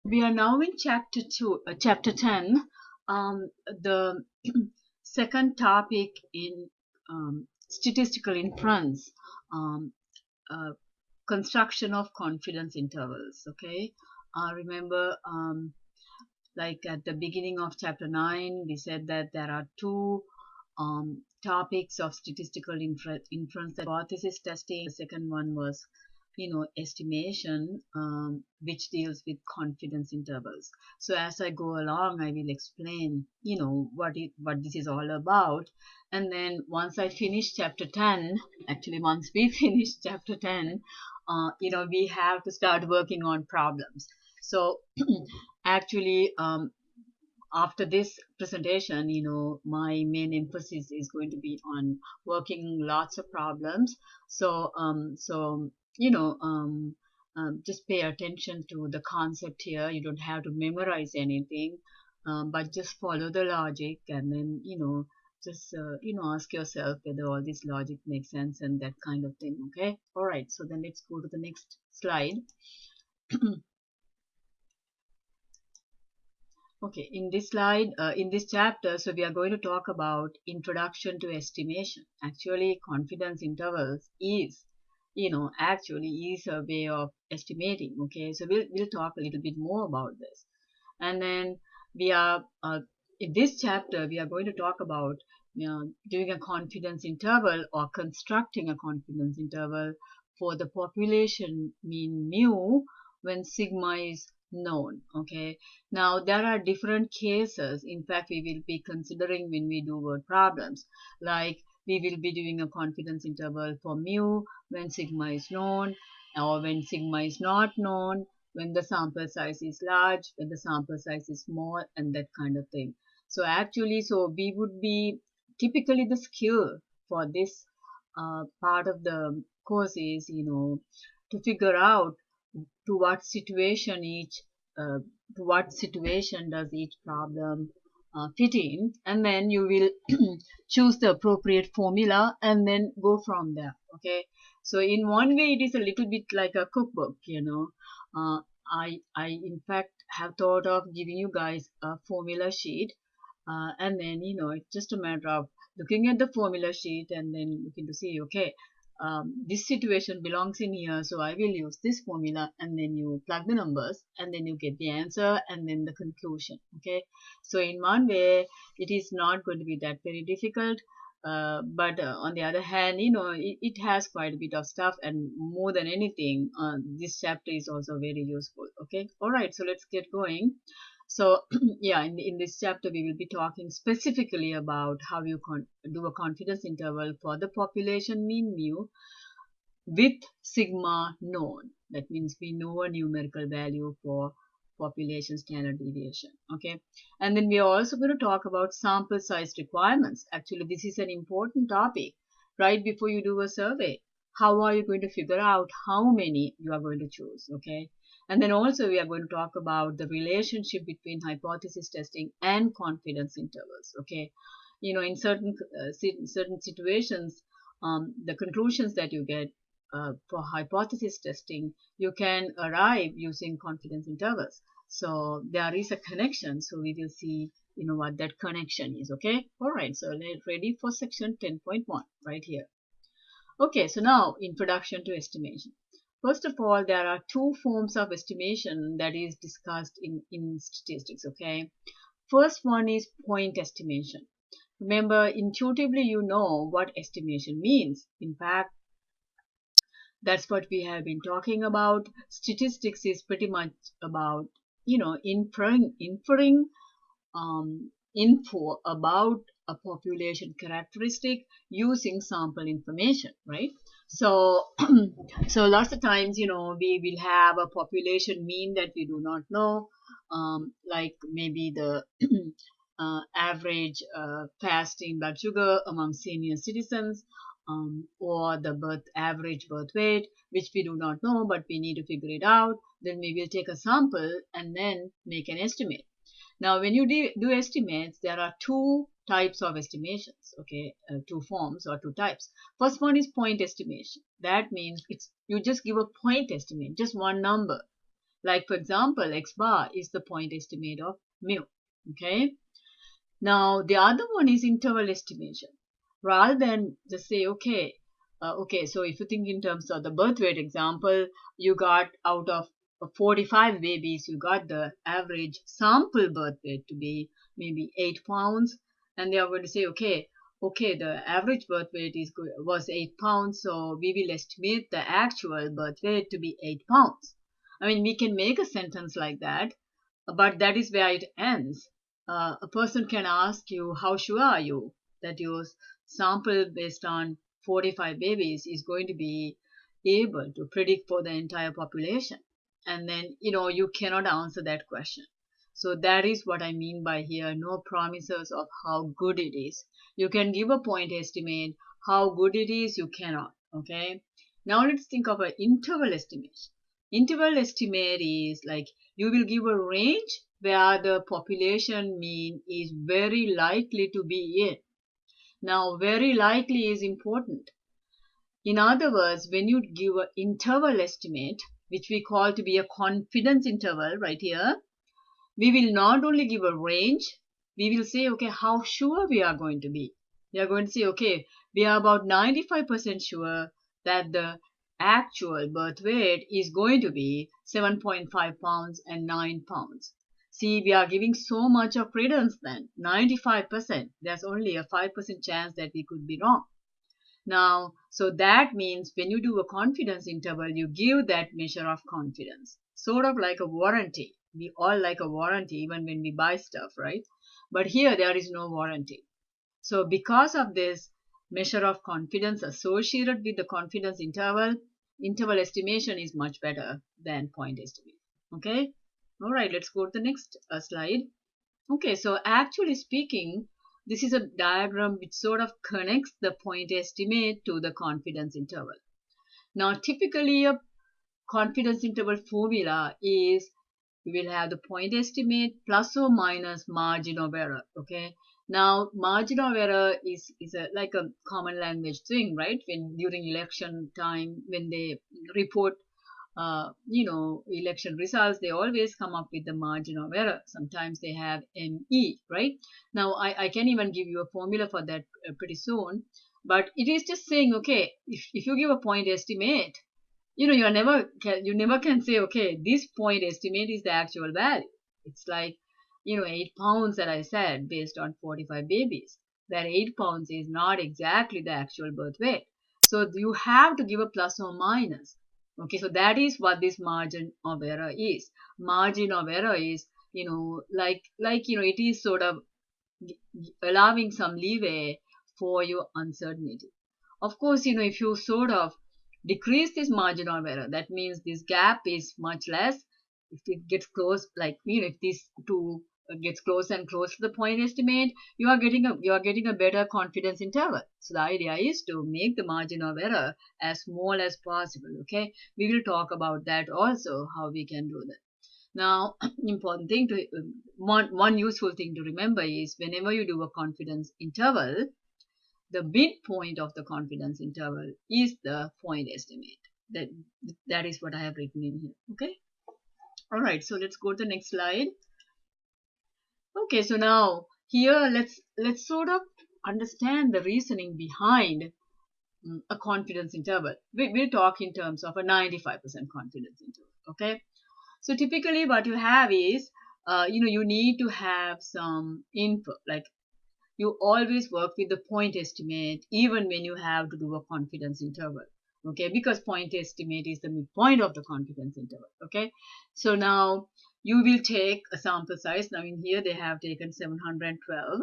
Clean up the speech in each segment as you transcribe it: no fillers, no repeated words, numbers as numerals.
We are now in chapter 10, the second topic in statistical inference, um, uh, construction of confidence intervals. Okay, remember, like at the beginning of chapter 9, we said that there are two topics of statistical inference: hypothesis testing. The second one was, estimation, which deals with confidence intervals. So as I go along, I will explain, what this is all about. And then once I finish chapter 10, actually once we finish chapter 10, we have to start working on problems. So actually, after this presentation, my main emphasis is going to be on working lots of problems. So just pay attention to the concept here. You don't have to memorize anything, but just follow the logic, and then just ask yourself whether all this logic makes sense and that kind of thing. Okay, all right, so then let's go to the next slide. Okay, in this slide, in this chapter, so we are going to talk about introduction to estimation. Actually, confidence intervals is, actually is a way of estimating. Okay, so we'll talk a little bit more about this. And then we are, in this chapter, we are going to talk about, doing a confidence interval or constructing a confidence interval for the population mean mu when sigma is known. Okay, now there are different cases. In fact, we will be considering when we do word problems, like we will be doing a confidence interval for mu when sigma is known, or when sigma is not known, when the sample size is large, when the sample size is small, and that kind of thing. So actually, so we would be typically the skill for this part of the course is, to figure out to what situation each uh, to what situation does each problem fit in, and then you will choose the appropriate formula and then go from there. Okay, so in one way it is a little bit like a cookbook. I in fact have thought of giving you guys a formula sheet, and then it's just a matter of looking at the formula sheet and then looking to see, okay, this situation belongs in here, so I will use this formula, and then you plug the numbers and then you get the answer and then the conclusion. Okay, so in one way it is not going to be that very difficult, but on the other hand, it has quite a bit of stuff, and more than anything, this chapter is also very useful. Okay, all right, so let's get going. So yeah, in this chapter we will be talking specifically about how you do a confidence interval for the population mean mu with sigma known. That means we know a numerical value for population standard deviation. Okay, and then we are also going to talk about sample size requirements. Actually, this is an important topic. Right before you do a survey, how are you going to figure out how many you are going to choose? Okay, and then also we are going to talk about the relationship between hypothesis testing and confidence intervals. Okay, in certain situations, the conclusions that you get for hypothesis testing, you can arrive using confidence intervals. So there is a connection. So we will see, what that connection is. Okay. All right. So let's ready for section 10.1 right here. Okay. So now introduction to estimation. First of all, there are two forms of estimation that is discussed in statistics. Okay. First one is point estimation. Remember, intuitively, you know what estimation means. In fact, that's what we have been talking about. Statistics is pretty much about, inferring info about a population characteristic using sample information, right? So, so lots of times, we will have a population mean that we do not know, like maybe the average fasting blood sugar among senior citizens, or the average birth weight, which we do not know, but we need to figure it out. Then we will take a sample and then make an estimate. Now, when you do estimates, there are two types of estimations, okay, two forms or two types. First one is point estimation. That means you just give a point estimate, just one number. Like for example, x bar is the point estimate of mu. Okay. Now the other one is interval estimation. Rather than just say, okay, so if you think in terms of the birth weight example, you got out of 45 babies, you got the average sample birth weight to be maybe 8 pounds, and they are going to say, okay, the average birth weight was 8 pounds, so we will estimate the actual birth weight to be 8 pounds. I mean, we can make a sentence like that, but that is where it ends. A person can ask you, how sure are you that your sample based on 45 babies is going to be able to predict for the entire population? And then, you cannot answer that question. So that is what I mean by here, no promises of how good it is. You can give a point estimate, how good it is, you cannot. Okay. Now let's think of an interval estimation. Interval estimate is like you will give a range where the population mean is very likely to be in. Now, very likely is important. In other words, when you give an interval estimate, which we call to be a confidence interval right here, we will not only give a range, we will say, okay, how sure we are going to be. We are going to say, okay, we are about 95% sure that the actual birth weight is going to be 7.5 pounds and 9 pounds. See, we are giving so much of credence then, 95%. There's only a 5% chance that we could be wrong. Now, so that means when you do a confidence interval, you give that measure of confidence, sort of like a warranty. We all like a warranty even when we buy stuff, right? But here there is no warranty. So because of this measure of confidence associated with the confidence interval, interval estimation is much better than point estimate. Okay? All right, let's go to the next slide. Okay, so actually speaking, this is a diagram which sort of connects the point estimate to the confidence interval. Now, typically a confidence interval formula is we will have the point estimate plus or minus margin of error. Okay. Now, margin of error is like a common language thing, right? When during election time, when they report election results, they always come up with the margin of error. Sometimes they have ME, right? Now, I can even give you a formula for that pretty soon. But it is just saying, okay, if you give a point estimate, you never can say, okay, this point estimate is the actual value. It's like, 8 pounds that I said based on 45 babies. That 8 pounds is not exactly the actual birth weight. So you have to give a plus or minus. Okay, so that is what this margin of error is. Margin of error is, it is sort of allowing some leeway for your uncertainty. Of course, if you sort of decrease this margin of error, that means this gap is much less. If it gets close, like, if these two gets close and close to the point estimate, you are getting a better confidence interval. So the idea is to make the margin of error as small as possible. Okay, we will talk about that also, how we can do that. Now, important thing to one useful thing to remember is whenever you do a confidence interval, the midpoint of the confidence interval is the point estimate. That is what I have written in here. Okay. All right. So let's go to the next slide. Okay. So now here let's sort of understand the reasoning behind a confidence interval. We'll talk in terms of a 95% confidence interval. Okay. So typically what you have is, you need to have some info, like you always work with the point estimate even when you have to do a confidence interval. Okay, because point estimate is the midpoint of the confidence interval. Okay, so now you will take a sample size. Now in here they have taken 712,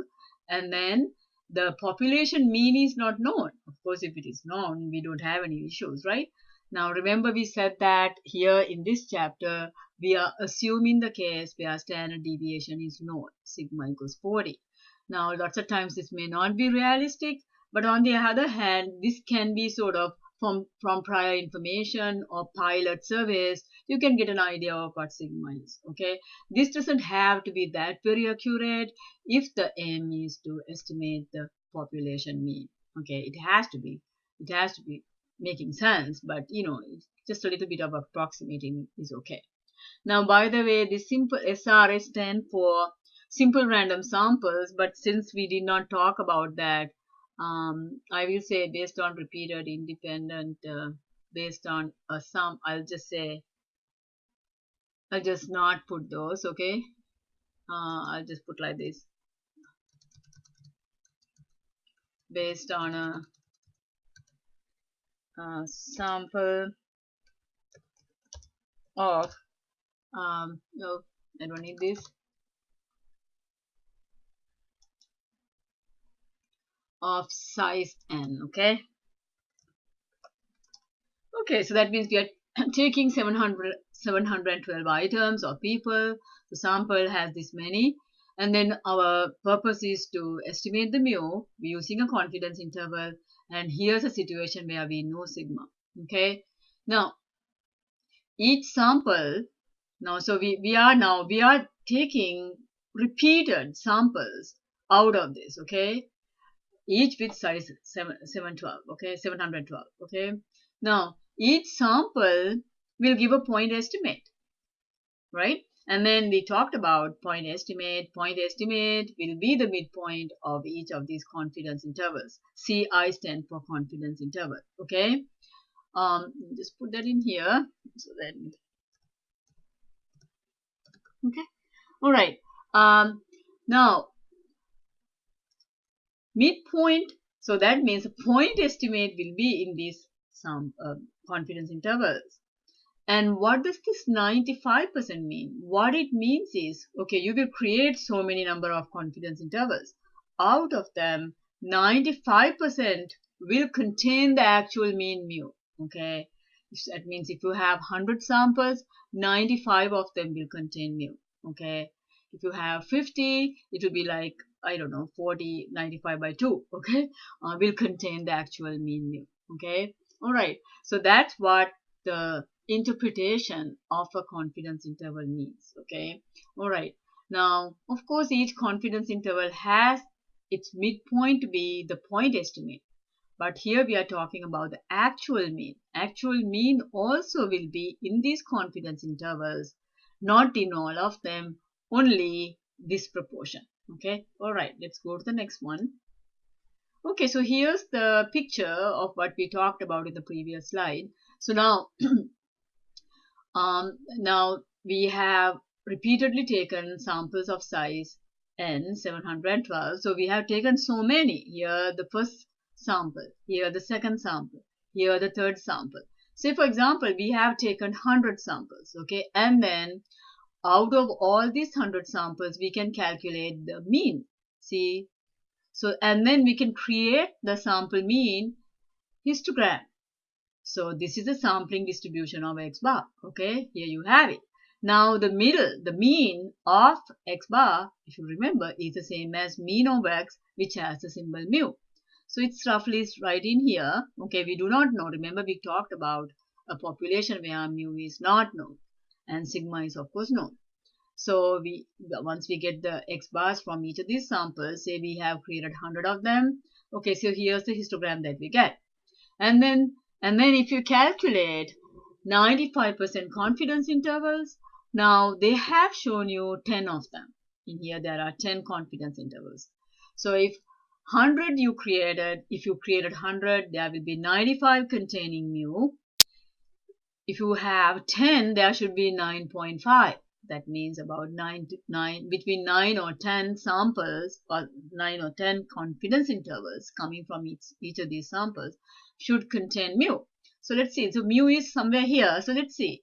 and then the population mean is not known. Of course, if it is known, we don't have any issues, right? Now remember we said that here in this chapter we are assuming the case where standard deviation is known, sigma equals 40. Now, lots of times this may not be realistic, but on the other hand, this can be sort of from prior information or pilot surveys, you can get an idea of what sigma is. Okay, this doesn't have to be that very accurate if the aim is to estimate the population mean. Okay, it has to be making sense, but just a little bit of approximating is okay. Now, by the way, this simple SR stands for simple random samples, but since we did not talk about that, I will say based on repeated independent, based on a sum, I'll just not put those, okay? I'll just put like this, based on a sample of, no, I don't need this, of size n, okay? Okay, so that means we are taking 712 items or people. The sample has this many, and then our purpose is to estimate the mu using a confidence interval. And here's a situation where we know sigma. Okay, now each sample. Now, so we are taking repeated samples out of this. Okay, each with size 712. Okay, 712. Okay, now each sample will give a point estimate, right? And then we talked about point estimate. Point estimate will be the midpoint of each of these confidence intervals. CI stand for confidence interval. Okay, just put that in here so that, okay, all right. Now midpoint, so that means a point estimate will be in these confidence intervals. And what does this 95% mean? What it means is, okay, you will create so many number of confidence intervals. Out of them, 95% will contain the actual mean mu. Okay, that means if you have 100 samples, 95 of them will contain mu. Okay, if you have 50, it will be like, I don't know, 40, 95 by 2. Okay, will contain the actual mean mu. Okay, all right. So that's what the interpretation of a confidence interval means. Okay, all right. Now, of course, each confidence interval has its midpoint to be the point estimate, but here we are talking about the actual mean. Actual mean also will be in these confidence intervals, not in all of them, only this proportion. Okay, all right, let's go to the next one. Okay, so here's the picture of what we talked about in the previous slide. So now now we have repeatedly taken samples of size n, 712. So we have taken so many. Here the first sample, here the second sample, here the third sample. Say for example, we have taken 100 samples, okay, and then out of all these 100 samples, we can calculate the mean. See, so and then we can create the sample mean histogram. So this is the sampling distribution of x bar. Okay, here you have it. Now the middle, the mean of x bar, if you remember, is the same as mean of x, which has the symbol mu. So it's roughly right in here. Okay, we do not know. Remember, we talked about a population where mu is not known and sigma is of course known. So once we get the x bars from each of these samples, say we have created 100 of them. Okay, so here's the histogram that we get, and then if you calculate 95% confidence intervals, now they have shown you 10 of them. In here there are 10 confidence intervals. So if 100 you created, if you created 100, there will be 95 containing mu. If you have 10, there should be 9.5. That means about between 9 or 10 samples, or 9 or 10 confidence intervals coming from each of these samples should contain mu. So let's see. So mu is somewhere here. So let's see.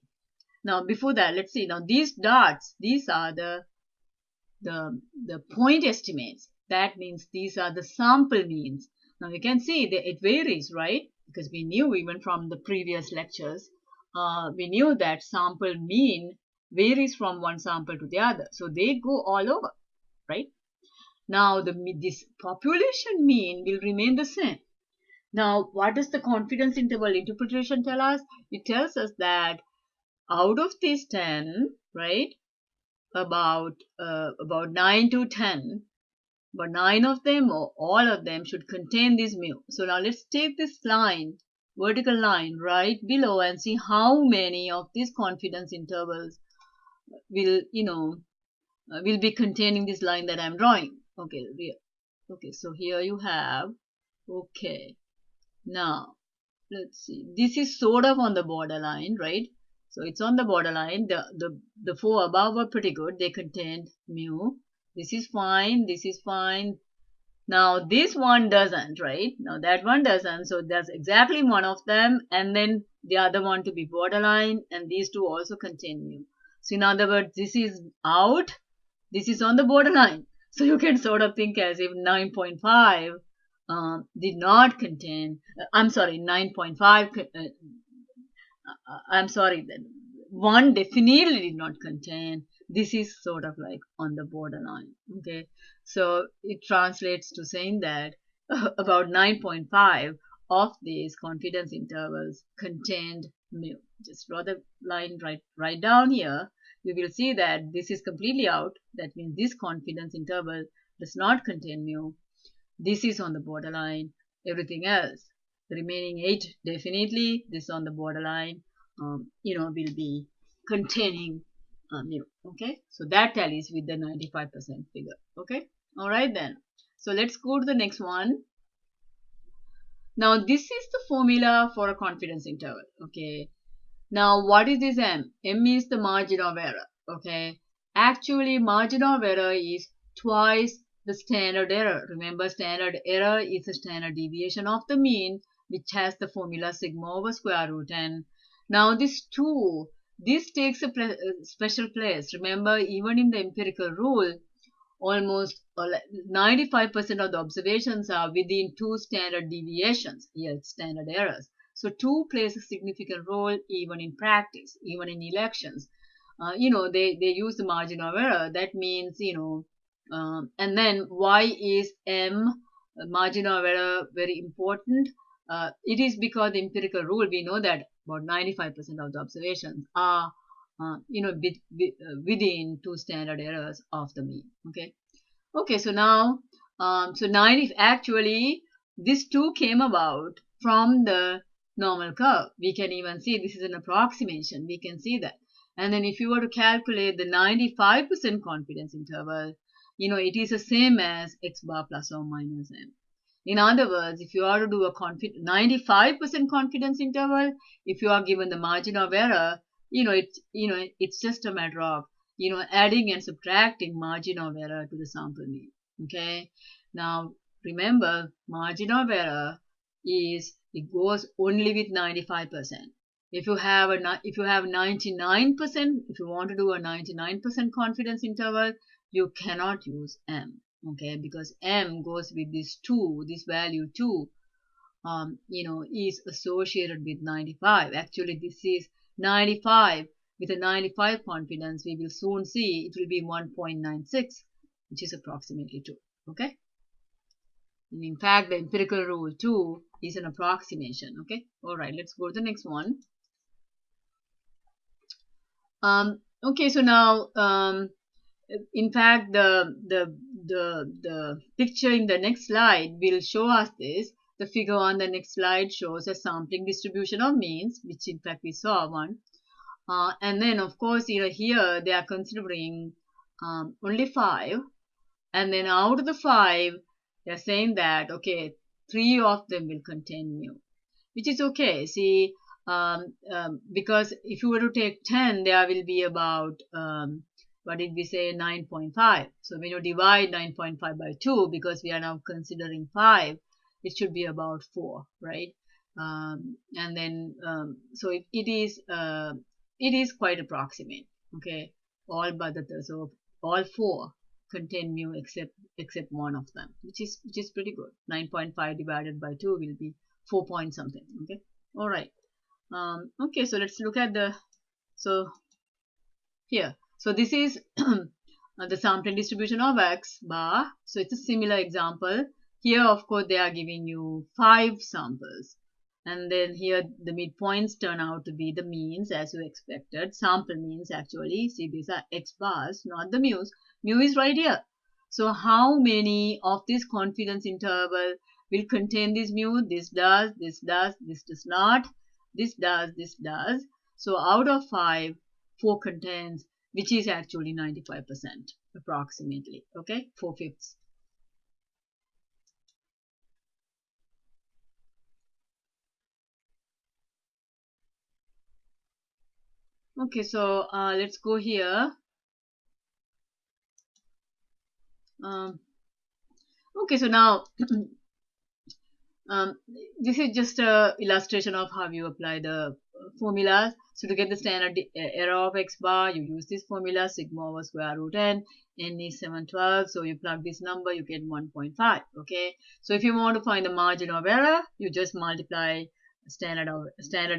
Now before that, let's see. Now these dots, these are the point estimates. That means these are the sample means. Now you can see that it varies, right? Because we knew even from the previous lectures, we knew that sample mean varies from one sample to the other. So they go all over, right? Now this population mean will remain the same. Now, what does the confidence interval interpretation tell us? It tells us that out of these 10, right, about 9 to 10, but 9 of them or all of them should contain this mu. So now let's take this line, vertical line right below, and see how many of these confidence intervals will, will be containing this line that I'm drawing. Okay, okay, so here you have, okay, now let's see, this is sort of on the borderline, right? So it's on the borderline. The four above were pretty good. They contained mu. This is fine, this is fine. Now this one doesn't, right? Now that one doesn't, so that's exactly one of them, and then the other one to be borderline, and these two also contain mu. So in other words, this is out, this is on the borderline. So you can sort of think as if 9.5 did not contain, I'm sorry, 9.5, I'm sorry, that one definitely did not contain. This is sort of like on the borderline. Okay, so it translates to saying that about 9.5 of these confidence intervals contained mu. Just draw the line right down here. You will see that this is completely out. That means this confidence interval does not contain mu. This is on the borderline. Everything else, the remaining 8, definitely this on the borderline, will be containing mu. Okay, so that tallies with the 95% figure. Okay, all right then. So let's go to the next one. Now this is the formula for a confidence interval. Okay, now what is this m? M is the margin of error. Okay, actually margin of error is twice the standard error. Remember, standard error is the standard deviation of the mean, which has the formula sigma over square root n. Now this 2, this takes a special place. Remember, even in the empirical rule, almost 95% of the observations are within 2 standard deviations. Here it's standard errors. So 2 plays a significant role even in practice, even in elections. They use the margin of error. That means, and then why is M, margin of error, very important? It is because the empirical rule, we know that about 95% of the observations are, within 2 standard errors of the mean. Okay. Okay, so now, so 90, actually, this 2 came about from the normal curve. We can even see this is an approximation. We can see that. And then if you were to calculate the 95% confidence interval, it is the same as x bar plus or minus m. In other words, if you are to do a 95% confidence interval, if you are given the margin of error, it's just a matter of adding and subtracting margin of error to the sample mean. Okay, now remember, margin of error it goes only with 95%. If you have 99%, if you want to do a 99% confidence interval, you cannot use m. Okay, because m goes with this 2, this value 2, is associated with 95. Actually, this is 95. With a 95 confidence, we will soon see it will be 1.96, which is approximately 2. Okay. And in fact, the empirical rule 2 is an approximation. Okay. All right. Let's go to the next one. Okay. So now, in fact, the picture in the next slide will show us this. The figure on the next slide shows a sampling distribution of means, which in fact we saw one. And then, of course, here they are considering only 5. And then out of the 5, they're saying that, okay, 3 of them will contain mu, which is okay. See, because if you were to take 10, there will be about, what did we say, 9.5. So when you divide 9.5 by 2, because we are now considering 5, it should be about 4, right? And then, so it is quite approximate. Okay, all but so all 4 contain mu except one of them, which is pretty good. 9.5 divided by 2 will be 4 point something. Okay, all right. Okay, so let's look at so here. So this is the sampling distribution of x bar. So it's a similar example. Here, of course, they are giving you 5 samples. And then here the midpoints turn out to be the means as you expected. Sample means actually. See, these are x bars, not the mu's. Mu is right here. So how many of this confidence interval will contain this mu? This does, this does, this does not. This does, this does. So out of 5, 4 contains. which is actually 95% approximately. Okay, 4/5. Okay, so let's go here. Um, okay, so now Um, this is just a illustration of how you apply the formulas. So to get the standard error of x bar, you use this formula sigma over square root n is 712. So you plug this number, you get 1.5. Okay. So if you want to find the margin of error, you just multiply standard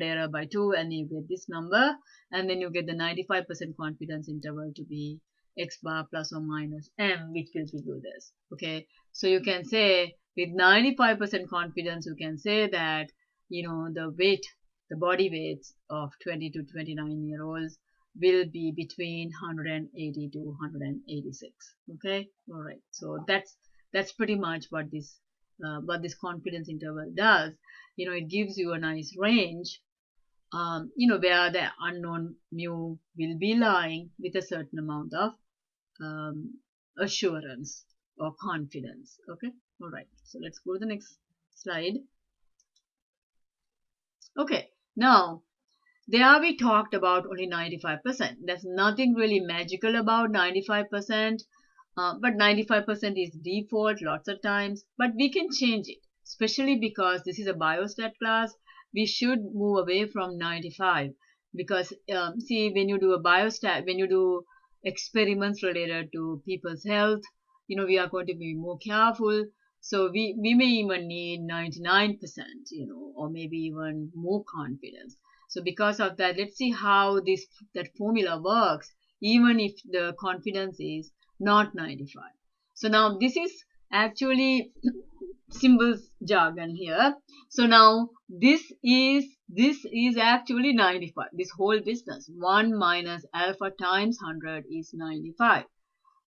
error by 2, and you get this number, and then you get the 95% confidence interval to be x bar plus or minus m, which will give you this. Okay. So you can say with 95% confidence, you can say that, the body weights of 20 to 29-year-olds will be between 180 to 186. Okay, all right. So that's pretty much what this confidence interval does. It gives you a nice range, where the unknown mu will be lying with a certain amount of um, assurance or confidence. Okay, all right. So let's go to the next slide. Okay, now there we talked about only 95%. There's nothing really magical about 95%, but 95% is default lots of times, but we can change it, especially because this is a biostat class. We should move away from 95 because, see, when you do a biostat, when you do experiments related to people's health, we are going to be more careful. So we may even need 99%, or maybe even more confidence. So because of that, let's see how that formula works, even if the confidence is not 95. So now this is actually symbols jargon here. So now this is actually 95. This whole business, 1 minus alpha times 100 is 95.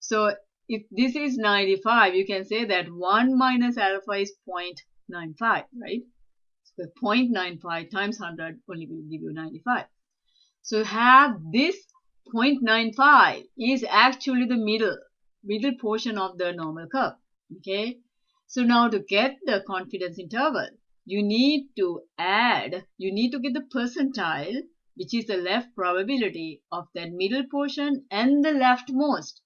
So if this is 95, you can say that 1 minus alpha is 0.95, right? So 0.95 times 100 only will give you 95. So have this 0.95 is actually the middle portion of the normal curve. Okay. So now to get the confidence interval, you need to get the percentile, which is the left probability of that middle portion and the leftmost.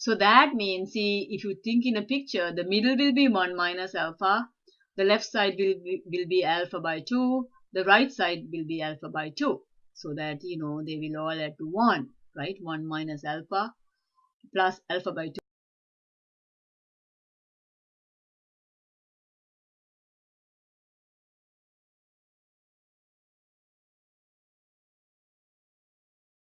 So that means, see, if you think in a picture, the middle will be 1 minus alpha, the left side will be alpha by 2, the right side will be alpha by 2. So that, they will all add to 1, right? 1 minus alpha plus alpha by 2.